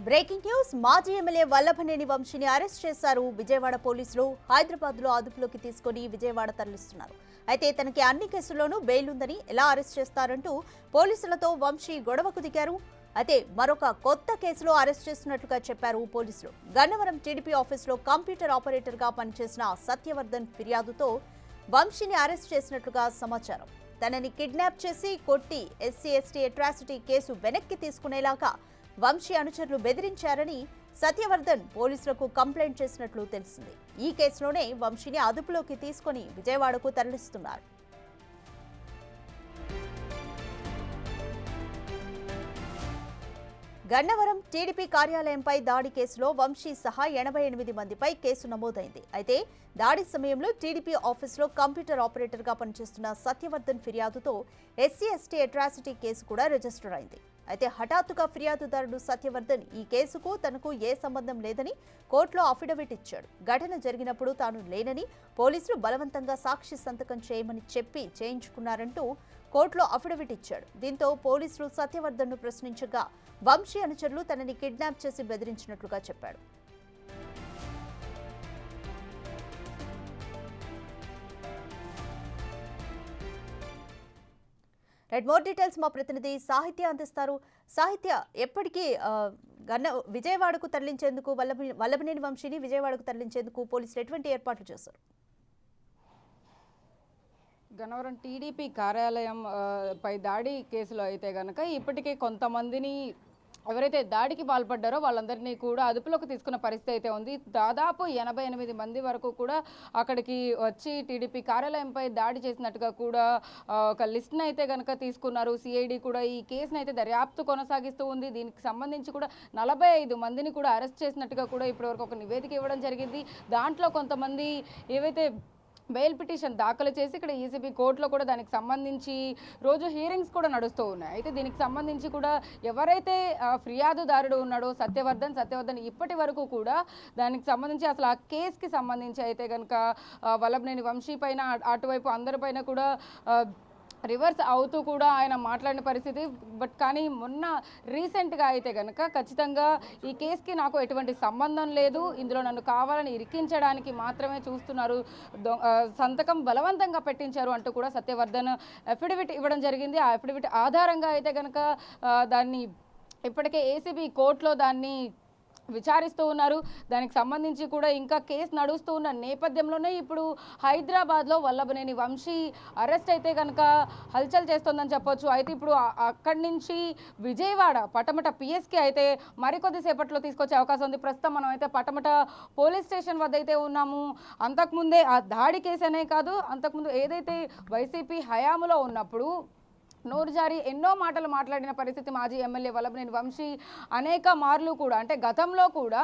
Breaking news మాజీ MLA Vallabhaneni వంశీని arrest చేశారు విజయవాడ పోలీసులు. హైదరాబాద్ లో అదుపులోకి తీసుకుని విజయవాడ తరలిస్తున్నారు. అయితే తనకి అన్ని కేసుల్లోనూ బెయిల్ ఉందని ఎలా అరెస్ట్ చేస్తారంటూ పోలీసులతో వంశీ గొడవకు దిగారు. అయితే మరొక కొత్త కేసులో అరెస్ట్ చేస్తున్నట్లుగా చెప్పారు పోలీసులు. గన్నవరం టీడీపీ ఆఫీసులో కంప్యూటర్ ఆపరేటర్ గా పనిచేసిన సత్యవర్ధన్ ఫిర్యాదుతో వంశీని అరెస్ట్ చేసినట్లుగా సమాచారం. తనని కిడ్నాప్ చేసి కొట్టి ఎస్సీ/ఎస్టీ అట్రాసిటీ కేసు వెనక్కి తీసుకునేలాగా వంశీ అనుచరులు బెదిరించారని సత్యవర్ధన్ పోలీసులకు కంప్లైంట్ చేసినట్లు తెలిసింది. ఈ కేసులోనే వంశీని అదుపులోకి తీసుకుని విజయవాడకు తరలిస్తున్నారు. గన్నవరం టీడీపీ కార్యాలయంపై దాడి కేసులో వంశీ సహా 88 మందిపై కేసు నమోదైంది. అయితే దాడి సమయంలో టీడీపీ ఆఫీసులో కంప్యూటర్ ఆపరేటర్ గా పనిచేస్తున్న సత్యవర్ధన్ ఫిర్యాదుతో ఎస్సీ/ఎస్టీ అట్రాసిటీ కేసు కూడా రిజిస్టర్ అయింది. అయితే హఠాత్తుగా ఫిర్యాదుదారుడు సత్యవర్ధన్ ఈ కేసుకు తనకు ఏ సంబంధం లేదని కోర్టులో అఫిడవిట్ ఇచ్చాడు. ఘటన జరిగినప్పుడు తాను లేనని, పోలీసులు బలవంతంగా సాక్షి సంతకం చేయమని చెప్పి చేయించుకున్నారంటూ కోర్టులో అఫిడవిట్ ఇచ్చాడు. దీంతో పోలీసులు సత్యవర్ధన్ను ప్రశ్నించగా వంశీ అనుచరులు తనని కిడ్నాప్ చేసి బెదిరించినట్లుగా చెప్పాడు. మోర్ డీటెయిల్స్ మా ప్రతినిధి సాహిత్య అందిస్తారు. సాహిత్య, ఎప్పటికీ విజయవాడకు తరలించేందుకు వల్లభనేని వంశీని విజయవాడకు తరలించేందుకు పోలీసులు ఎటువంటి ఏర్పాట్లు చేశారు? గన్నవరం టీడీపీ కార్యాలయం పై దాడి కేసులో అయితే గనక ఇప్పటికే కొంతమందిని ఎవరైతే దాడికి పాల్పడ్డారో వాళ్ళందరినీ కూడా అదుపులోకి తీసుకున్న పరిస్థితి అయితే ఉంది. దాదాపు 88 మంది వరకు కూడా అక్కడికి వచ్చి టీడీపీ కార్యాలయంపై దాడి చేసినట్టుగా కూడా ఒక లిస్ట్ని అయితే కనుక తీసుకున్నారు. సిఐడి కూడా ఈ కేసును అయితే దర్యాప్తు కొనసాగిస్తూ ఉంది. దీనికి సంబంధించి కూడా 45 మందిని కూడా అరెస్ట్ చేసినట్టుగా కూడా ఇప్పటివరకు ఒక నివేదిక ఇవ్వడం జరిగింది. దాంట్లో కొంతమంది ఏవైతే బెయిల్ పిటిషన్ దాఖలు చేసి ఇక్కడ ఈసీబీ కోర్టులో కూడా దానికి సంబంధించి రోజు హియరింగ్స్ కూడా నడుస్తూ ఉన్నాయి. అయితే దీనికి సంబంధించి కూడా ఎవరైతే ఫిర్యాదుదారుడు ఉన్నాడో సత్యవర్ధన్ ఇప్పటి వరకు కూడా దానికి సంబంధించి అసలు ఆ కేసుకి సంబంధించి అయితే కనుక వల్లభనేని వంశీ పైన అటువైపు అందరిపైన కూడా రివర్స్ అవుతూ కూడా ఆయన మాట్లాడిన పరిస్థితి. బట్ కానీ మొన్న రీసెంట్గా అయితే కనుక ఖచ్చితంగా ఈ కేసుకి నాకు ఎటువంటి సంబంధం లేదు, ఇందులో నన్ను కావాలని ఇరికించడానికి మాత్రమే చూస్తున్నారు, సంతకం బలవంతంగా పెట్టించారు అంటూ కూడా సత్యవర్ధన్ అఫిడవిట్ ఇవ్వడం జరిగింది. ఆ అఫిడవిట్ ఆధారంగా అయితే కనుక దాన్ని ఇప్పటికే ఏసీబీ కోర్టులో దాన్ని విచారిస్తూ ఉన్నారు. దానికి సంబంధించి కూడా ఇంకా కేసు నడుస్తూ ఉన్న నేపథ్యంలోనే ఇప్పుడు హైదరాబాద్లో వల్లభనేని వంశీ అరెస్ట్ అయితే కనుక హల్చల్ చేస్తోందని చెప్పొచ్చు. అయితే ఇప్పుడు అక్కడి నుంచి విజయవాడ పటమట పిఎస్కి అయితే మరికొద్ది సేపట్లో తీసుకొచ్చే అవకాశం ఉంది. ప్రస్తుతం మనం అయితే పటమట పోలీస్ స్టేషన్ వద్ద అయితే ఉన్నాము. అంతకుముందే ఆ దాడి కేసు అనే కాదు, అంతకుముందు ఏదైతే వైసీపీ హయాములో ఉన్నప్పుడు నోరు జారి ఎన్నో మాటలు మాట్లాడిన పరిస్థితి మాజీ ఎమ్మెల్యే వల్లభనేని వంశీ అనేక మార్లు కూడా, అంటే గతంలో కూడా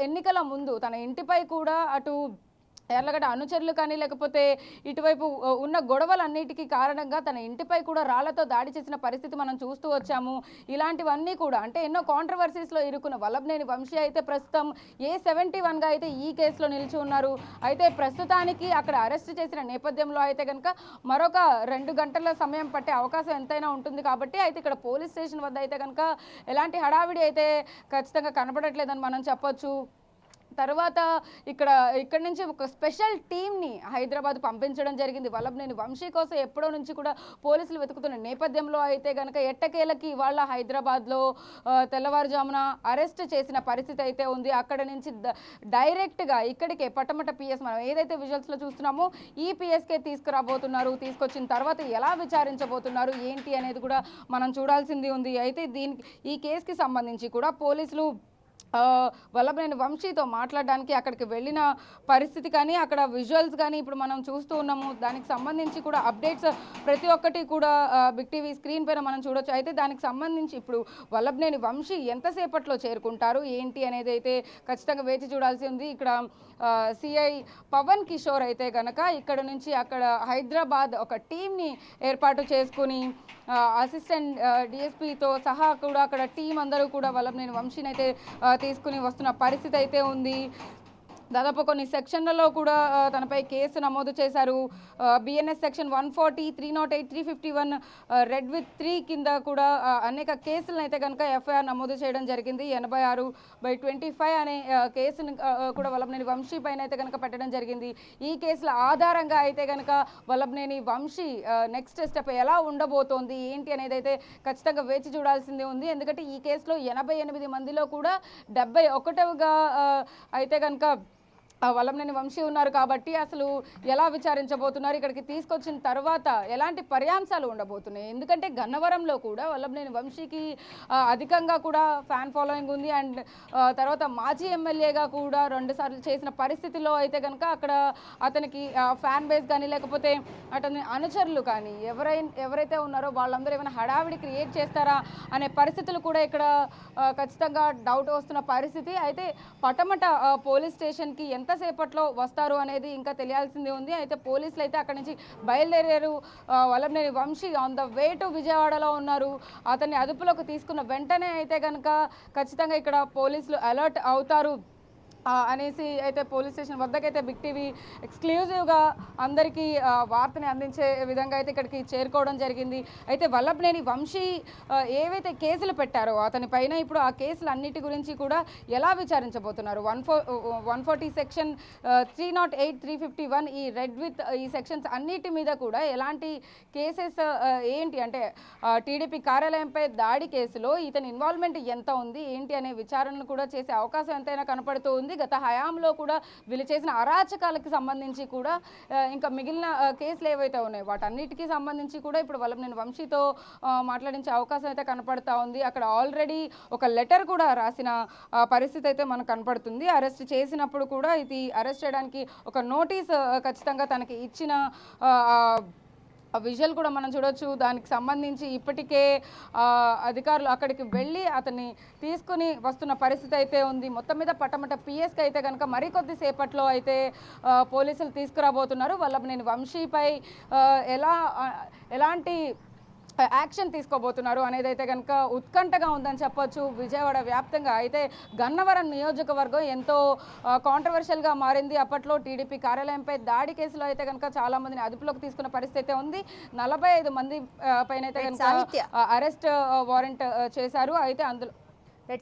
ఎన్నికల ముందు తన ఇంటిపై కూడా అటు ఎర్లగడ్డ అనుచరులు కానీ లేకపోతే ఇటువైపు ఉన్న గొడవలన్నిటికీ కారణంగా తన ఇంటిపై కూడా రాళ్లతో దాడి చేసిన పరిస్థితి మనం చూస్తూ వచ్చాము. ఇలాంటివన్నీ కూడా అంటే ఎన్నో కాంట్రవర్సీస్లో ఇరుక్కున్న వల్లభనేని వంశీ అయితే ప్రస్తుతం A71గా అయితే ఈ కేసులో నిలిచి ఉన్నారు. అయితే ప్రస్తుతానికి అక్కడ అరెస్ట్ చేసిన నేపథ్యంలో అయితే కనుక మరొక 2 గంటల సమయం పట్టే అవకాశం ఎంతైనా ఉంటుంది. కాబట్టి అయితే ఇక్కడ పోలీస్ స్టేషన్ వద్ద అయితే కనుక ఎలాంటి హడావిడి అయితే ఖచ్చితంగా కనబడట్లేదని మనం చెప్పొచ్చు. తర్వాత ఇక్కడి నుంచి ఒక స్పెషల్ టీమ్ని హైదరాబాద్ పంపించడం జరిగింది. వల్లభనేని వంశీ కోసం ఎప్పుడో నుంచి కూడా పోలీసులు వెతుకుతున్న నేపథ్యంలో అయితే కనుక ఎట్టకేలకి ఇవాళ హైదరాబాద్లో తెల్లవారుజామున అరెస్ట్ చేసిన పరిస్థితి అయితే ఉంది. అక్కడ నుంచి డైరెక్ట్గా ఇక్కడికే పటమట పిఎస్ మనం ఏదైతే విజువల్స్లో చూస్తున్నామో ఈ పిఎస్కే తీసుకురాబోతున్నారు. తీసుకొచ్చిన తర్వాత ఎలా విచారించబోతున్నారు ఏంటి అనేది కూడా మనం చూడాల్సింది ఉంది. అయితే ఈ కేసుకి సంబంధించి కూడా పోలీసులు వల్లభనేని వంశీతో మాట్లాడడానికి అక్కడికి వెళ్ళిన పరిస్థితి కానీ అక్కడ విజువల్స్ కానీ ఇప్పుడు మనం చూస్తూ ఉన్నాము. దానికి సంబంధించి కూడా అప్డేట్స్ ప్రతి ఒక్కటి కూడా బిగ్ టీవీ స్క్రీన్ పైన మనం చూడొచ్చు. అయితే దానికి సంబంధించి ఇప్పుడు వల్లభనేని వంశీ ఎంతసేపట్లో చేరుకుంటారు ఏంటి అనేది అయితే ఖచ్చితంగా వేచి చూడాల్సి ఉంది. ఇక్కడ సిఐ పవన్ కిషోర్ అయితే కనుక ఇక్కడ నుంచి అక్కడ హైదరాబాద్ ఒక టీంని ఏర్పాటు చేసుకుని అసిస్టెంట్ డిఎస్పీతో సహా కూడా అక్కడ టీం అందరూ కూడా వల్లభనేని వంశీని అయితే తీసుకుని వస్తున్న పరిస్థితి అయితే ఉంది. దాదాపు కొన్ని సెక్షన్లలో కూడా తనపై కేసు నమోదు చేశారు. బిఎన్ఎస్ సెక్షన్ 140, 308, 351, రెడ్ విత్ 3 కింద కూడా అనేక కేసులను అయితే కనుక ఎఫ్ఐఆర్ నమోదు చేయడం జరిగింది. 86/25 అనే కేసును కూడా వల్లభనేని వంశీ పైన అయితే కనుక పెట్టడం జరిగింది. ఈ కేసుల ఆధారంగా అయితే కనుక వల్లభనేని వంశీ నెక్స్ట్ స్టెప్ ఎలా ఉండబోతోంది ఏంటి అనేది అయితే ఖచ్చితంగా వేచి చూడాల్సిందే ఉంది. ఎందుకంటే ఈ కేసులో 88 మందిలో కూడా 71గా అయితే కనుక వల్లభనేని వంశీ ఉన్నారు కాబట్టి అసలు ఎలా విచారించబోతున్నారు, ఇక్కడికి తీసుకొచ్చిన తర్వాత ఎలాంటి పర్యాంశాలు ఉండబోతున్నాయి. ఎందుకంటే గన్నవరంలో కూడా వల్లభనేని వంశీకి అధికంగా కూడా ఫ్యాన్ ఫాలోయింగ్ ఉంది. అండ్ తర్వాత మాజీ ఎమ్మెల్యేగా కూడా 2 సార్లు చేసిన పరిస్థితిలో అయితే కనుక అక్కడ అతనికి ఫ్యాన్ బేస్ కానీ లేకపోతే అతని అనుచరులు కానీ ఎవరైతే ఉన్నారో వాళ్ళందరూ ఏమైనా హడావిడి క్రియేట్ చేస్తారా అనే పరిస్థితులు కూడా ఇక్కడ ఖచ్చితంగా డౌట్ వస్తున్న పరిస్థితి. అయితే పటమట పోలీస్ స్టేషన్కి ఎంతసేపట్లో వస్తారు అనేది ఇంకా తెలియాల్సిందే ఉంది. అయితే పోలీసులు అయితే అక్కడి నుంచి బయలుదేరారు. Vallabhaneni Vamsi on the way to విజయవాడలో ఉన్నారు. అతన్ని అదుపులోకి తీసుకున్న వెంటనే అయితే కనుక ఖచ్చితంగా ఇక్కడ పోలీసులు అలర్ట్ అవుతారు అనేసి అయితే పోలీస్ స్టేషన్ వద్దకైతే బిగ్ టీవీ ఎక్స్క్లూజివ్గా అందరికీ వార్తని అందించే విధంగా అయితే ఇక్కడికి చేరుకోవడం జరిగింది. అయితే వల్లభనేని వంశీ ఏవైతే కేసులు పెట్టారో అతని పైన ఇప్పుడు ఆ కేసులు అన్నిటి గురించి కూడా ఎలా విచారించబోతున్నారు. 140 సెక్షన్, 308, 351 ఈ రెడ్ విత్ ఈ సెక్షన్స్ అన్నిటి మీద కూడా ఎలాంటి కేసెస్ ఏంటి అంటే టీడీపీ కార్యాలయంపై దాడి కేసులో ఇతని ఇన్వాల్వ్మెంట్ ఎంత ఉంది ఏంటి అనే విచారణను కూడా చేసే అవకాశం ఎంతైనా కనపడుతూ ఉంది. గత హయాంలో కూడా వీళ్ళు చేసిన అరాచకాలకి సంబంధించి కూడా ఇంకా మిగిలిన కేసులు ఏవైతే ఉన్నాయో వాటన్నిటికీ సంబంధించి కూడా ఇప్పుడు వల్లభనేని వంశీతో మాట్లాడించే అవకాశం అయితే కనపడతా ఉంది. అక్కడ ఆల్రెడీ ఒక లెటర్ కూడా రాసిన పరిస్థితి అయితే మనకు కనపడుతుంది. అరెస్ట్ చేసినప్పుడు కూడా ఇది అరెస్ట్ చేయడానికి ఒక నోటీస్ ఖచ్చితంగా తనకి ఇచ్చిన ఆ విజువల్ కూడా మనం చూడొచ్చు. దానికి సంబంధించి ఇప్పటికే అధికారులు అక్కడికి వెళ్ళి అతన్ని తీసుకుని వస్తున్న పరిస్థితి అయితే ఉంది. మొత్తం మీద పట్టమట పిఎస్కి అయితే కనుక మరికొద్ది సేపట్లో అయితే పోలీసులు తీసుకురాబోతున్నారు. వల్లభనేని వంశీపై ఎలాంటి యాక్షన్ తీసుకోబోతున్నారు అనేది అయితే కనుక ఉత్కంఠగా ఉందని చెప్పొచ్చు విజయవాడ వ్యాప్తంగా. అయితే గన్నవరం నియోజకవర్గం ఎంతో కాంట్రవర్షియల్గా మారింది. అప్పట్లో టీడీపీ కార్యాలయంపై దాడి కేసులో అయితే కనుక చాలా మందిని అదుపులోకి తీసుకున్న పరిస్థితి అయితే ఉంది. 45 మంది పైన అయితే కనుక అరెస్ట్ వారెంట్ చేశారు. అయితే అందులో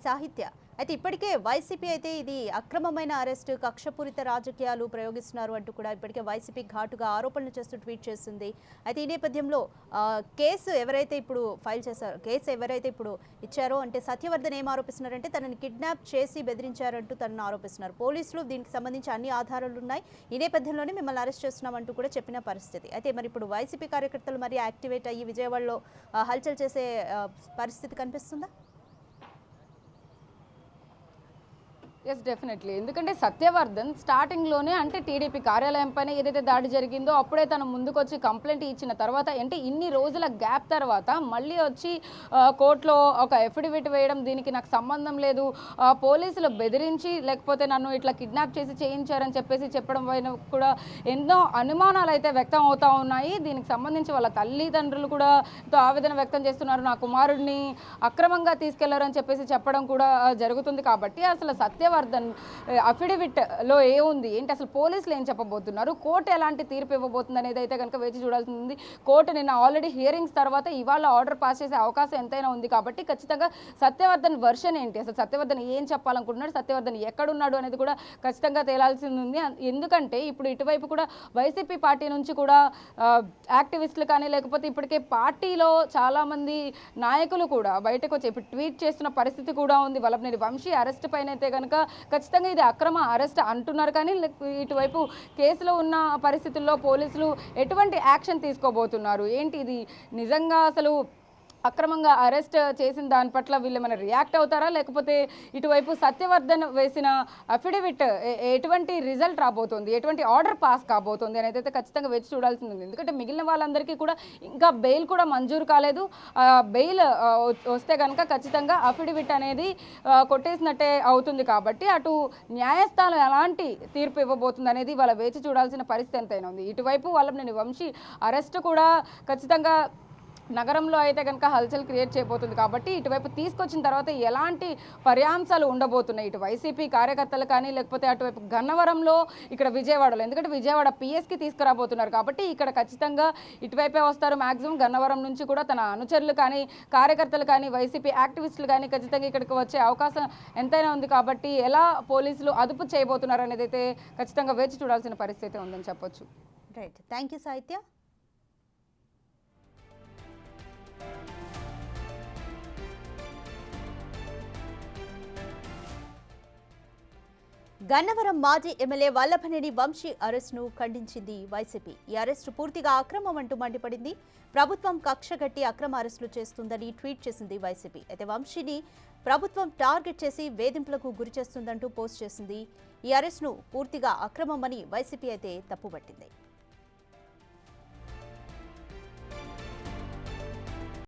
సాహిత్య అయితే ఇప్పటికే వైసీపీ అయితే ఇది అక్రమమైన అరెస్టు, కక్షపూరిత రాజకీయాలు ప్రయోగిస్తున్నారు అంటూ కూడా ఇప్పటికే వైసీపీ ఘాటుగా ఆరోపణలు చేస్తూ ట్వీట్ చేస్తుంది. అయితే ఈ నేపథ్యంలో కేసు ఎవరైతే ఇప్పుడు ఫైల్ చేశారో, కేసు ఎవరైతే ఇప్పుడు ఇచ్చారో అంటే సత్యవర్ధన్ ఏం ఆరోపిస్తున్నారంటే తనని కిడ్నాప్ చేసి బెదిరించారంటూ తనను ఆరోపిస్తున్నారు. పోలీసులు దీనికి సంబంధించి అన్ని ఆధారాలు ఉన్నాయి, ఈ నేపథ్యంలోనే మిమ్మల్ని అరెస్ట్ చేస్తున్నామంటూ కూడా చెప్పిన పరిస్థితి. అయితే మరి ఇప్పుడు వైసీపీ కార్యకర్తలు మరి యాక్టివేట్ అయ్యి విజయవాడలో హల్చల్ చేసే పరిస్థితి కనిపిస్తుందా? Yes, definitely. ఎందుకంటే సత్యవర్ధన్ స్టార్టింగ్లోనే అంటే టీడీపీ కార్యాలయం పైన ఏదైతే దాడి జరిగిందో అప్పుడే తను ముందుకొచ్చి కంప్లైంట్ ఇచ్చిన తర్వాత అంటే ఇన్ని రోజుల గ్యాప్ తర్వాత మళ్ళీ వచ్చి కోర్టులో ఒక ఎఫిడవిట్ వేయడం, దీనికి నాకు సంబంధం లేదు, పోలీసులు బెదిరించి లేకపోతే నన్ను ఇట్లా కిడ్నాప్ చేసి చేయించారని చెప్పడం పైన కూడా ఎన్నో అనుమానాలు అయితే వ్యక్తం అవుతూ ఉన్నాయి. దీనికి సంబంధించి వాళ్ళ తల్లిదండ్రులు కూడా ఎంతో ఆవేదన వ్యక్తం చేస్తున్నారు. నా కుమారుడిని అక్రమంగా తీసుకెళ్లారని చెప్పడం కూడా జరుగుతుంది. కాబట్టి అసలు సత్యవర్ధన్ అఫిడవిట్లో ఏముంది ఏంటి, అసలు పోలీసులు ఏం చెప్పబోతున్నారు, కోర్టు ఎలాంటి తీర్పు ఇవ్వబోతుంది అనేది అయితే కనుక వేచి చూడాల్సింది. కోర్టు నిన్న ఆల్రెడీ హియరింగ్స్ తర్వాత ఇవాళ ఆర్డర్ పాస్ చేసే అవకాశం ఎంతైనా ఉంది. కాబట్టి ఖచ్చితంగా సత్యవర్ధన్ వర్షన్ ఏంటి, అసలు సత్యవర్ధన్ ఏం చెప్పాలనుకుంటున్నాడు, సత్యవర్ధన్ ఎక్కడున్నాడు అనేది కూడా ఖచ్చితంగా తేలాల్సింది ఉంది. ఎందుకంటే ఇప్పుడు ఇటువైపు కూడా వైసీపీ పార్టీ నుంచి కూడా యాక్టివిస్టులు కానీ లేకపోతే ఇప్పటికే పార్టీలో చాలామంది నాయకులు కూడా బయటకు వచ్చి ఇప్పుడు ట్వీట్ చేస్తున్న పరిస్థితి కూడా ఉంది. వల్లభనేని వంశీ అరెస్ట్ పైన అయితే కనుక ఖచ్చితంగా ఇది అక్రమ అరెస్ట్ అంటున్నారు. కానీ ఇటువైపు కేసులో ఉన్న పరిస్థితుల్లో పోలీసులు ఎటువంటి యాక్షన్ తీసుకోబోతున్నారు ఏంటి, ఇది నిజంగా అసలు అక్రమంగా అరెస్ట్ చేసిన దాని పట్ల వీళ్ళు ఏమైనా రియాక్ట్ అవుతారా, లేకపోతే ఇటువైపు సత్యవర్ధన్ వేసిన అఫిడవిట్ ఎటువంటి రిజల్ట్ రాబోతుంది, ఎటువంటి ఆర్డర్ పాస్ కాబోతుంది అనేది అయితే ఖచ్చితంగా వేచి చూడాల్సింది ఉంది. ఎందుకంటే మిగిలిన వాళ్ళందరికీ కూడా ఇంకా బెయిల్ కూడా మంజూరు కాలేదు. బెయిల్ వస్తే కనుక ఖచ్చితంగా అఫిడవిట్ అనేది కొట్టేసినట్టే అవుతుంది. కాబట్టి అటు న్యాయస్థానం ఎలాంటి తీర్పు ఇవ్వబోతుంది అనేది వాళ్ళ వేచి చూడాల్సిన పరిస్థితి ఎంతైనా ఉంది. ఇటువైపు వల్లభనేని వంశీ అరెస్ట్ కూడా ఖచ్చితంగా నగరంలో అయితే కనుక హల్చల్ క్రియేట్ చేయబోతుంది. కాబట్టి ఇటువైపు తీసుకొచ్చిన తర్వాత ఎలాంటి పర్యాంశాలు ఉండబోతున్నాయి ఇటు వైసీపీ కార్యకర్తలు కానీ, లేకపోతే అటువైపు గన్నవరంలో, ఇక్కడ విజయవాడలో, ఎందుకంటే విజయవాడ పిఎస్కి తీసుకురాబోతున్నారు కాబట్టి ఇక్కడ ఖచ్చితంగా ఇటువైపే వస్తారు. మ్యాక్సిమం గన్నవరం నుంచి కూడా తన అనుచరులు కానీ, కార్యకర్తలు కానీ, వైసీపీ యాక్టివిస్టులు కానీ ఖచ్చితంగా ఇక్కడికి వచ్చే అవకాశం ఎంతైనా ఉంది. కాబట్టి ఎలా పోలీసులు అదుపు చేయబోతున్నారు అనేది అయితే ఖచ్చితంగా వేచి చూడాల్సిన పరిస్థితి ఉందని చెప్పొచ్చు. రైట్, థ్యాంక్ యూ సాహిత్య. గన్నవరం మాజీ ఎమ్మెల్యే వల్లభనేని వంశీ అరెస్టును ఖండించింది వైసీపీ. ఈ అరెస్టు పూర్తిగా అక్రమం అంటూ మండిపడింది. ప్రభుత్వం కక్షగట్టి అక్రమ అరెస్టులు చేస్తుందని ట్వీట్ చేసింది వైసీపీ. అయితే వంశీని ప్రభుత్వం టార్గెట్ చేసి వేధింపులకు గురి చేస్తుందంటూ పోస్ట్ చేసింది. ఈ అరెస్టును పూర్తిగా అక్రమమని వైసీపీ అయితే తప్పుపట్టింది.